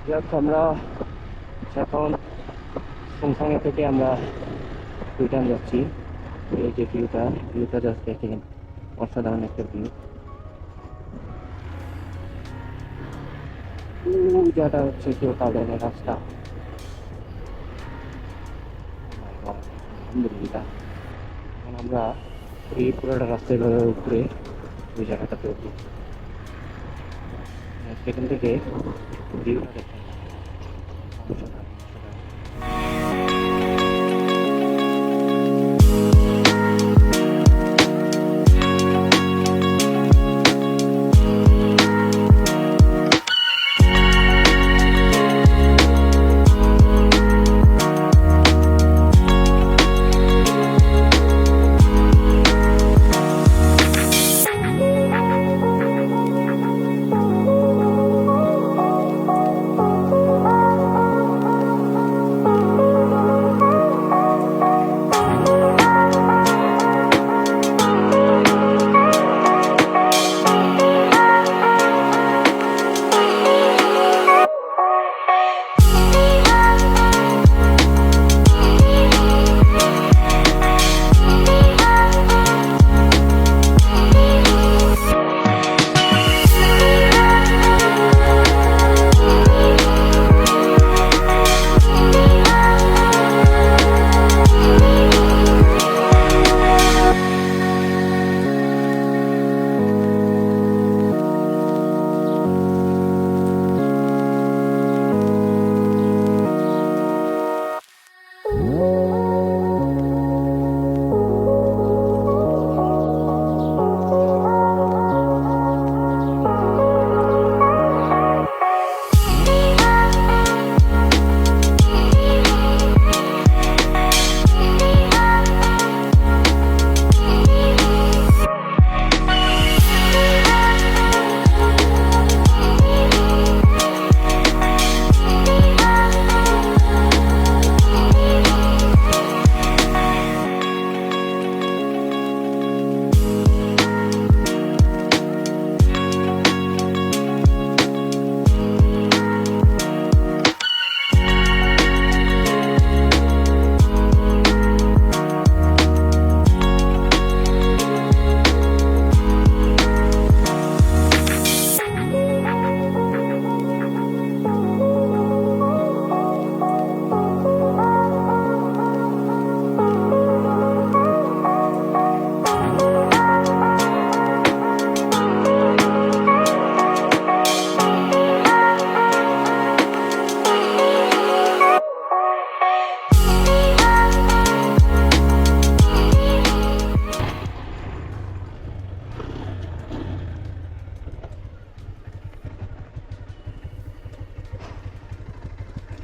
যাক আমরা এখন সংসাঙ্গে থেকে আমরা রিটার্ন যাচ্ছি। এই যে ভিউটা জাস্ট দেখেন, অসাধারণ একটা ভিউ। যেটা হচ্ছে কেউ কার্ডেনের রাস্তা। আলহামদুলিল্লাহ, এখন আমরা এই পুরোটা রাস্তায় উপরে ওই জায়গাটাতে উঠি, সেখান থেকে ভিউটা দেখেন অসাধারণ।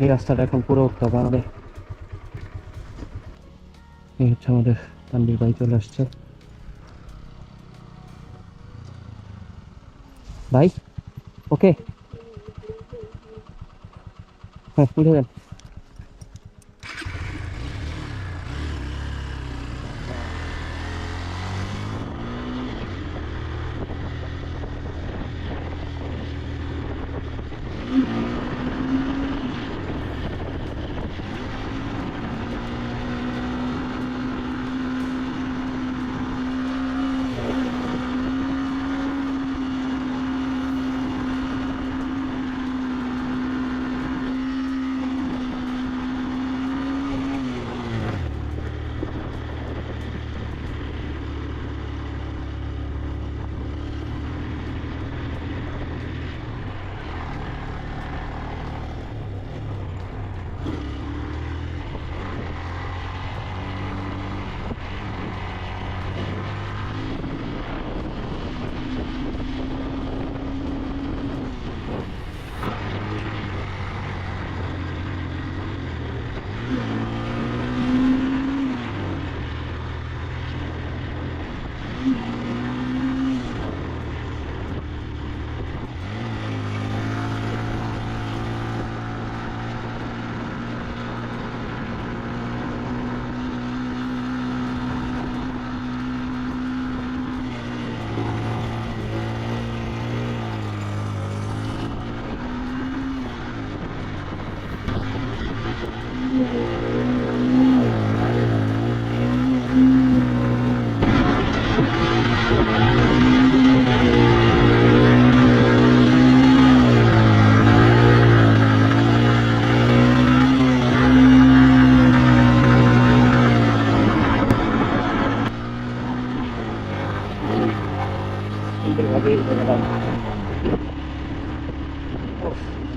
এই রাস্তাটা এখন পুরো উঠতে হবে আমাদের। এই হচ্ছে আমাদের তানভীর ভাই চলে আসছে। ভাই ওকে, হ্যাঁ উঠে যান।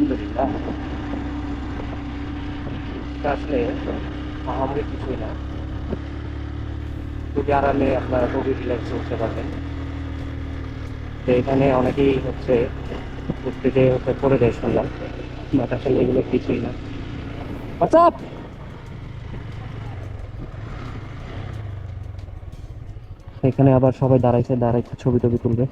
আলহামদুলিল্লাহ আসলে আহামরি কিছুই না, খুবই আরামে আপনারা খুবই রিল্যাক্স করতে পারবেন। তো এখানে অনেকেই হচ্ছে ঘুরতে যেয়ে হচ্ছে পড়ে যায় শুনলাম, বাট আসলে এগুলো কিছুই না। হোয়াটসঅ্যাপ এখানে আবার সবাই দাঁড়াইছে ছবি টবি তুলবে।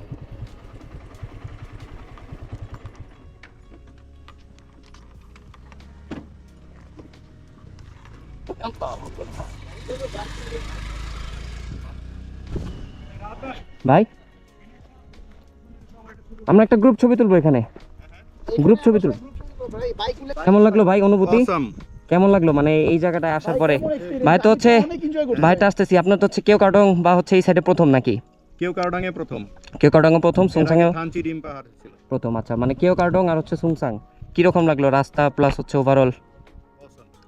ভাই আমরা একটা গ্রুপ ছবি তুলবো, এখানে গ্রুপ ছবি তুলবো। কেমন লাগলো ভাই অনুভূতি? কেমন লাগলো মানে এই জায়গাটায় আসার পরে? ভাই তো হচ্ছে ভাইটা আসতেছি, আপনার তো হচ্ছে কেওক্রাডং বা হচ্ছে এই সাইডে প্রথম নাকি? কেওক্রাডংয়ে প্রথম, কেওক্রাডং প্রথম, সুংসাংয়ে থানচি ডিম পাহাড় ছিল প্রথম। আচ্ছা মানে কেওক্রাডং আর হচ্ছে সুংসাং কিরকম লাগলো রাস্তা প্লাস হচ্ছে ওভারঅল?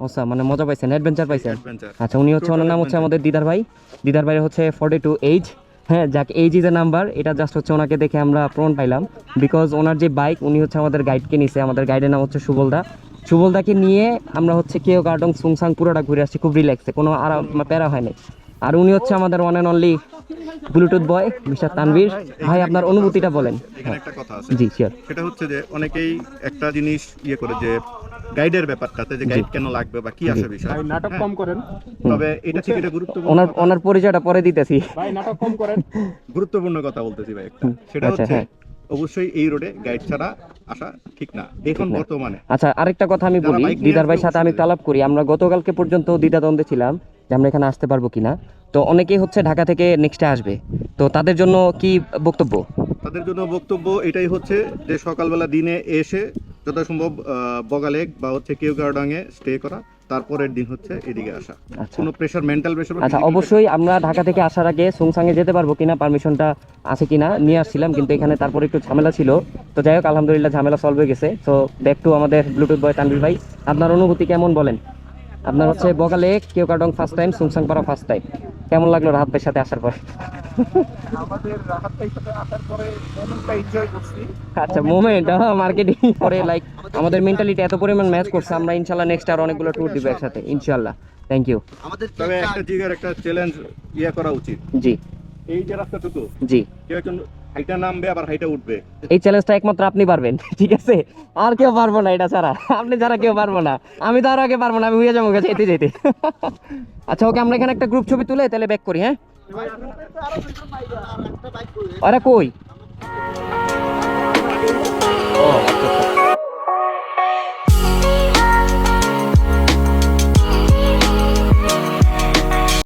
আচ্ছা মানে মজা পাইছেন, অ্যাডভেঞ্চার পাইছেন? আচ্ছা উনি হচ্ছে, ওনার নাম হচ্ছে আমাদের দিদার ভাই হচ্ছে 42 এইজ। হ্যাঁ যাক, এইজ ইজ এ নাম্বার, এটা জাস্ট হচ্ছে ওনাকে দেখে আমরা প্রণ পাইলাম, বিকজ ওনার যে বাইক উনি হচ্ছে আমাদের গাইডকে নিছে, আমাদের গাইডের নাম হচ্ছে সুবলদাকে নিয়ে আমরা হচ্ছে কেওক্রাডং সুংসাং পুরোটা ঘুরে আসছি খুব রিল্যাক্সে, কোনো আরাম প্যারা হয়নি। আর উনি হচ্ছে আমাদের one and only Bluetooth boy mister Tanvir ভাই, আপনার অনুভূতিটা বলেন। এখানে একটা কথা আছে, জি শিওর। সেটা হচ্ছে যে অনেকেই একটা জিনিস করে যে গাইডের ব্যাপারটাতে, যে গাইড কেন লাগবে বা কি আসে বিষয়, নাটক কম করেন। তবে এটা ঠিক, এটা গুরুত্বপূর্ণ, ওনার পরিচয়টা পরে দিতেছি ভাই নাটক কম করেন। গুরুত্বপূর্ণ কথা বলতেছি ভাই একটা, সেটা হচ্ছে অবশ্যই এই রোডে গাইড ছাড়া আসা ঠিক না এখন বর্তমানে। আচ্ছা আরেকটা কথা আমি বলি, দিদার ভাইয়ের সাথে আমি আলাপ করি, আমরা গতকালকে পর্যন্ত দ্বিধাদ্বন্দ্বে ছিলাম যে আমরা এখানে আসতে পারবো কিনা। তো অনেকেই হচ্ছে ঢাকা থেকে নেক্সটে আসবে, তো তাদের জন্য কি বক্তব্য? তাদের জন্য বক্তব্য এটাই হচ্ছে যে সকালবেলা দিনে এসে যথাসম্ভব বগালেক বা হচ্ছে কেওক্রাডংয়ে স্টে করা, তারপরের দিন হচ্ছে এদিকে আসা। কোনো প্রেশার, মেন্টাল প্রেশার। আচ্ছা অবশ্যই আমরা ঢাকা থেকে আসার আগে সুংসাংয়ে যেতে পারবো কিনা, পারমিশনটা আছে কিনা নিয়ে আসছিলাম, কিন্তু এখানে তারপরে একটু ঝামেলা ছিল। তো যাই হোক আলহামদুলিল্লাহ ঝামেলা সলভ হয়ে গেছে। তো ব্যাক টু আমাদের ব্লুটুথ বয় তানভীর ভাই, আপনার অনুভূতি কেমন বলেন? আপনার হচ্ছে বগালেক কেওক্রাডং ফার্স্ট টাইম, সুংসাং পাড়া ফার্স্ট টাইম, কেমন লাগলো রাহাত ভাইয়ের সাথে আসার পর? আমাদের রাহাত ভাইয়ের সাথে আসার পরে মোমেন্টটা এনজয় করছি। আচ্ছা মোমেন্ট, মার্কেটিং পরে লাইক আমাদের মেন্টালিটি এত পরিমাণ ম্যাচ করছে, আমরা ইনশাআল্লাহ নেক্সট আর অনেকগুলো ট্যুর দিব একসাথে ইনশাআল্লাহ। Thank you. তবে একটা জিগার একটা চ্যালেঞ্জ করা উচিত। জি এই যে রাস্তাটুকু, জি কেউ একজন হাইটা নামবে আবার হাইটা উঠবে, এই চ্যালেঞ্জটা একমাত্র আপনি পারবেন, ঠিক আছে? আর কেউ পারবো না এটা ছাড়া, আপনি ছাড়া কেউ পারবো না। আমি তো আর আগে পারবো না, আমি হয়ে যাবো যেতে যেতে। আচ্ছা ওকে, আমরা এখানে একটা গ্রুপ ছবি তুলে তাহলে ব্যাক করি। হ্যাঁ আরে কই